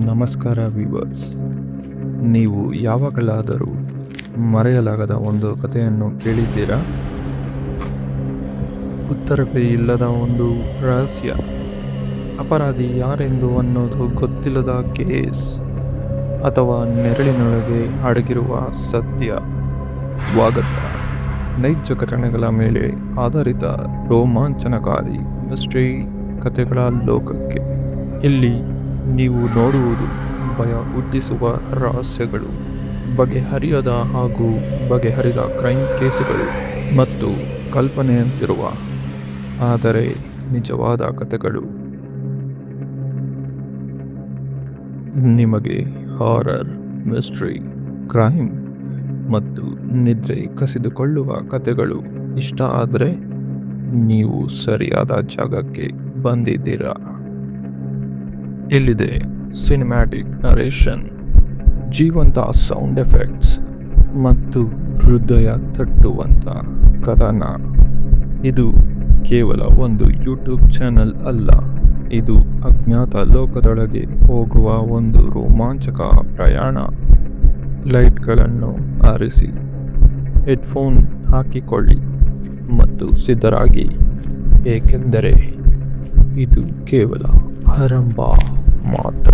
ನಮಸ್ಕಾರ ವೀವರ್ಸ್. ನೀವು ಯಾವಾಗಲಾದರೂ ಮರೆಯಲಾಗದ ಒಂದು ಕಥೆಯನ್ನು ಕೇಳಿದ್ದೀರಾ? ಉತ್ತರವೇ ಇಲ್ಲದ ಒಂದು ರಹಸ್ಯ, ಅಪರಾಧಿ ಯಾರೆಂದು ಅನ್ನೋದು ಗೊತ್ತಿಲ್ಲದ ಕೇಸ್, ಅಥವಾ ನೆರಳಿನೊಳಗೆ ಅಡಗಿರುವ ಸತ್ಯ. ಸ್ವಾಗತ ನೈಜ ಘಟನೆಗಳ ಮೇಲೆ ಆಧಾರಿತ ರೋಮಾಂಚನಕಾರಿ ಮಿಸ್ಟ್ರಿ ಕಥೆಗಳ ಲೋಕಕ್ಕೆ. ಇಲ್ಲಿ ನೀವು ನೋಡುವುದು ಭಯ ಹುಟ್ಟಿಸುವ ರಹಸ್ಯಗಳು, ಬಗೆಹರಿಯದ ಹಾಗೂ ಬಗೆಹರಿದ ಕ್ರೈಮ್ ಕೇಸುಗಳು ಮತ್ತು ಕಲ್ಪನೆಯಂತಿರುವ ಆದರೆ ನಿಜವಾದ ಕಥೆಗಳು. ನಿಮಗೆ ಹಾರರ್, ಮಿಸ್ಟ್ರಿ, ಕ್ರೈಮ್ ಮತ್ತು ನಿದ್ರೆ ಕಸಿದುಕೊಳ್ಳುವ ಕಥೆಗಳು ಇಷ್ಟ ಆದರೆ ನೀವು ಸರಿಯಾದ ಜಾಗಕ್ಕೆ ಬಂದಿದ್ದೀರಾ. ಇಲ್ಲಿದೆ ಸಿನಿಮ್ಯಾಟಿಕ್ ನರೇಷನ್, ಜೀವಂತ ಸೌಂಡ್ ಎಫೆಕ್ಟ್ಸ್ ಮತ್ತು ಹೃದಯ ತಟ್ಟುವಂಥ ಕಥನ. ಇದು ಕೇವಲ ಒಂದು ಯೂಟ್ಯೂಬ್ ಚಾನೆಲ್ ಅಲ್ಲ, ಇದು ಅಜ್ಞಾತ ಲೋಕದೊಳಗೆ ಹೋಗುವ ಒಂದು ರೋಮಾಂಚಕ ಪ್ರಯಾಣ. ಲೈಟ್ಗಳನ್ನು ಆರಿಸಿ, ಹೆಡ್ಫೋನ್ ಹಾಕಿಕೊಳ್ಳಿ ಮತ್ತು ಸಿದ್ಧರಾಗಿ, ಏಕೆಂದರೆ ಇದು ಕೇವಲ ಆರಂಭ ಮಾತ್ರ.